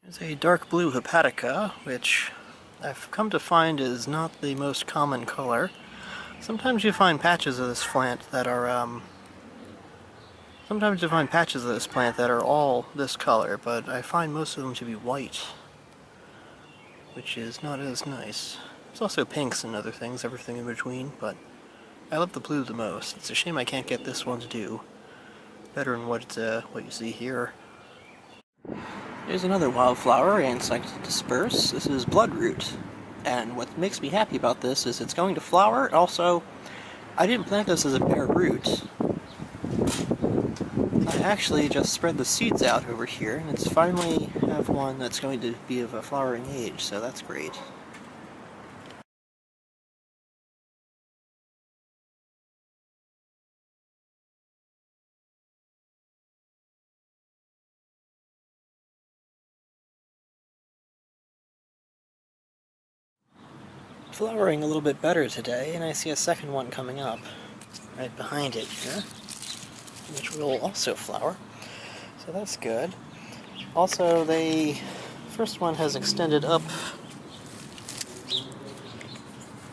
There's a dark blue hepatica, which I've come to find is not the most common color. Sometimes you find patches of this plant that are, all this color, but I find most of them to be white, which is not as nice. There's also pinks and other things, everything in between, but I love the blue the most. It's a shame I can't get this one to do better than what you see here. Here's another wildflower, Insect disperse. This is bloodroot. And what makes me happy about this is it's going to flower. Also, I didn't plant this as a bare root. I actually just spread the seeds out over here, and it's finally have one that's going to be of a flowering age, so that's great. Flowering a little bit better today, and I see a second one coming up right behind it here, which will also flower, so that's good. Also, the first one has extended up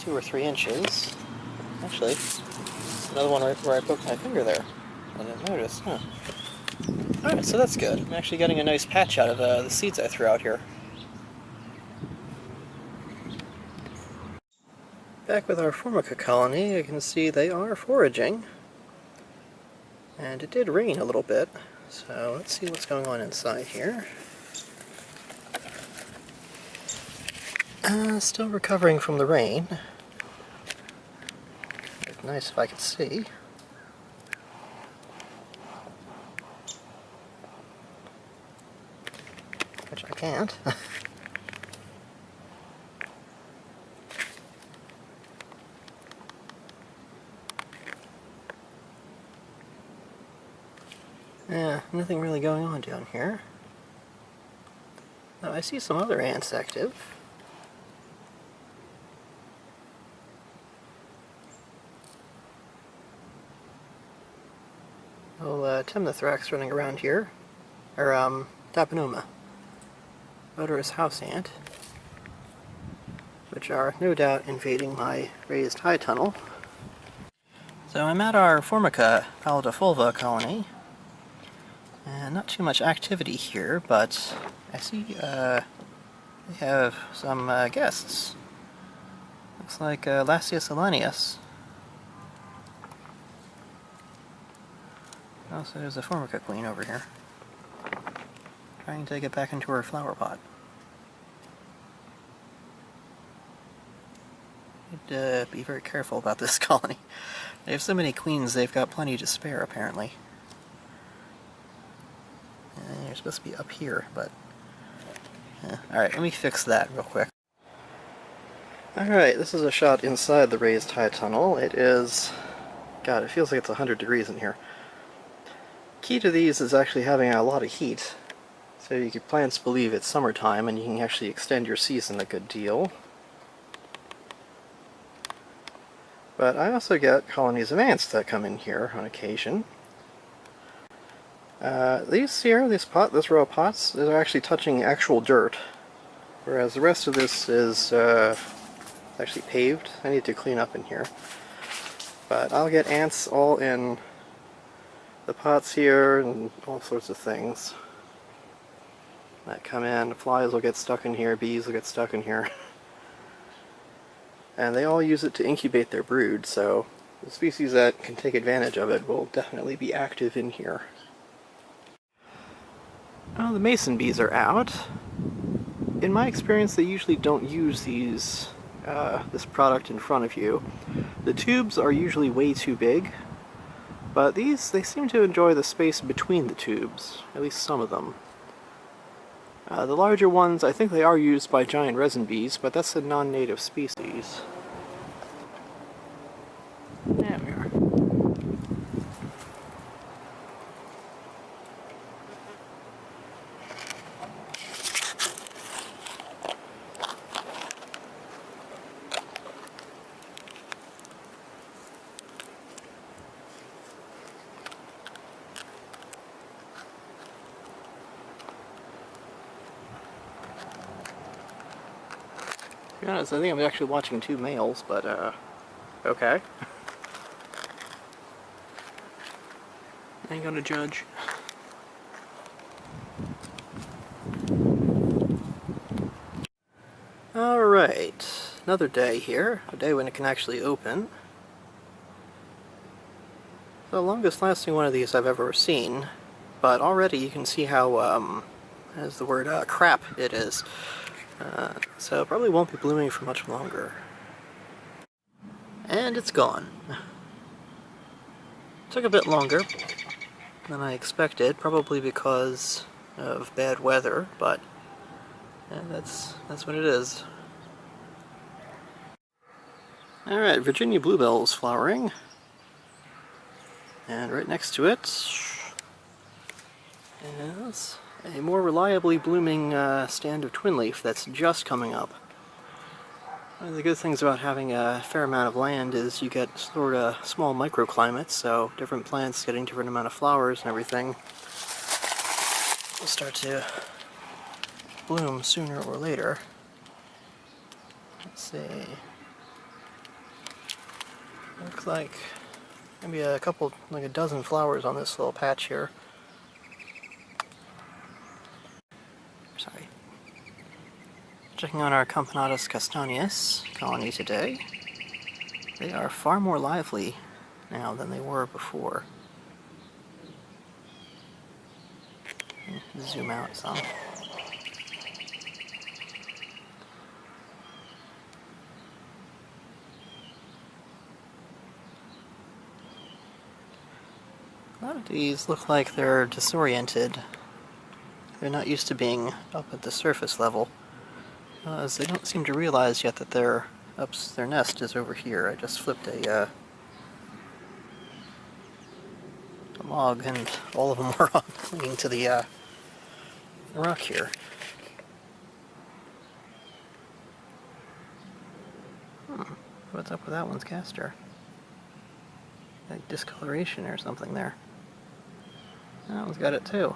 2 or 3 inches. Actually, another one right where I poked my finger there. I didn't notice, huh? Alright, so that's good. I'm actually getting a nice patch out of the seeds I threw out here. Back with our Formica colony, you can see they are foraging. And it did rain a little bit, so let's see what's going on inside here. Still recovering from the rain. It'd be nice if I could see. Which I can't. Yeah, nothing really going on down here. Oh, I see some other ants active. Oh, Temnothrax running around here. Or, Tapinoma. Odorous house ant. Which are, no doubt, invading my raised high tunnel. So I'm at our Formica pallidefulva colony. And not too much activity here, but I see we have some guests. Looks like Lasius alienus. Also, there's a Formica queen over here, trying to get back into her flower pot. I'd be very careful about this colony. They have so many queens, they've got plenty to spare, apparently. And you're supposed to be up here, but... Alright, let me fix that real quick. Alright, this is a shot inside the raised high tunnel. It is... God, it feels like it's 100 degrees in here. Key to these is actually having a lot of heat. So your plants believe it's summertime, and you can actually extend your season a good deal. But I also get colonies of ants that come in here on occasion. These here, this row of pots, they're actually touching actual dirt, whereas the rest of this is actually paved. I need to clean up in here. But I'll get ants all in the pots here and all sorts of things that come in. Flies will get stuck in here, bees will get stuck in here. And they all use it to incubate their brood, so the species that can take advantage of it will definitely be active in here. Well, the mason bees are out. In my experience, they usually don't use this product in front of you. The tubes are usually way too big, but these, they seem to enjoy the space between the tubes, at least some of them. The larger ones, I think they are used by giant resin bees, but that's a non-native species. There we are. be honest, I think I'm actually watching two males, but okay. I ain't gonna judge. Alright, another day here, a day when it can actually open. The longest lasting one of these I've ever seen, but already you can see how, as the word crap it is. So it probably won't be blooming for much longer. And it's gone. Took a bit longer than I expected, probably because of bad weather, but that's what it is. Alright, Virginia bluebell's flowering. And right next to it is a more reliably blooming stand of twinleaf that's just coming up. One of the good things about having a fair amount of land is you get sort of small microclimates, so different plants getting different amount of flowers and everything will start to bloom sooner or later. Let's see. Looks like maybe a couple, like a dozen flowers on this little patch here. Sorry. Checking on our Camponotus castaneus colony today. They are far more lively now than they were before. Zoom out some. A lot of these look like they're disoriented. They're not used to being up at the surface level, as they don't seem to realize yet that their nest is over here. I just flipped a log, and all of them were clinging to the rock here. What's up with that one's caster? Like discoloration or something there. That one's got it too.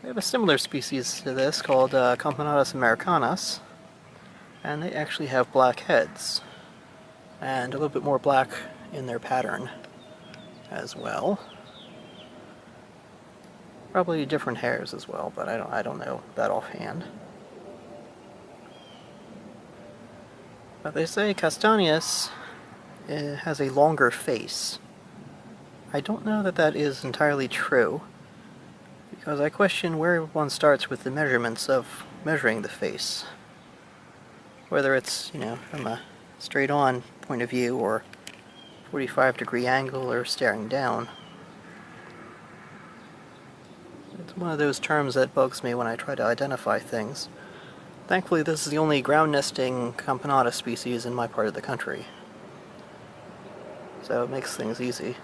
We have a similar species to this called Camponotus americanus, and they actually have black heads, and a little bit more black in their pattern as well. Probably different hairs as well, but I don't know that offhand. But they say castaneus has a longer face. I don't know that that is entirely true, because I question where one starts with the measurements of measuring the face. Whether it's, you know, from a straight-on point of view, or 45-degree angle, or staring down. It's one of those terms that bugs me when I try to identify things. Thankfully, this is the only ground-nesting Camponotus species in my part of the country, so it makes things easy.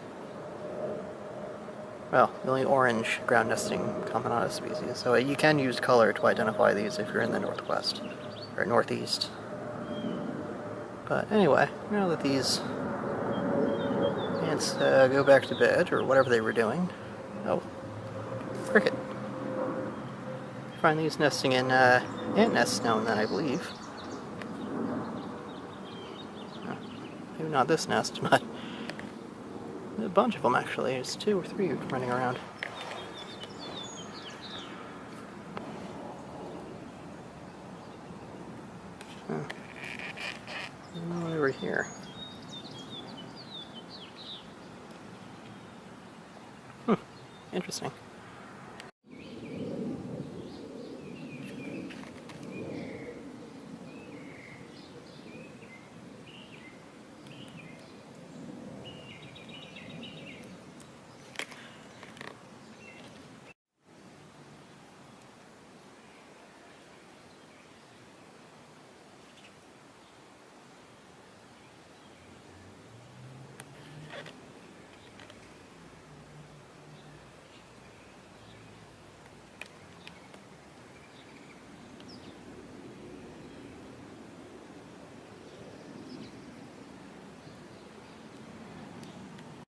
Well, the only orange ground-nesting Camponotus species, so you can use color to identify these if you're in the northwest, or northeast. But anyway, now that these ants go back to bed, or whatever they were doing... Oh, cricket. Find these nesting in ant nests now and then, I believe. Maybe not this nest, but a bunch of them actually. There's 2 or 3 running around. One over here. Interesting.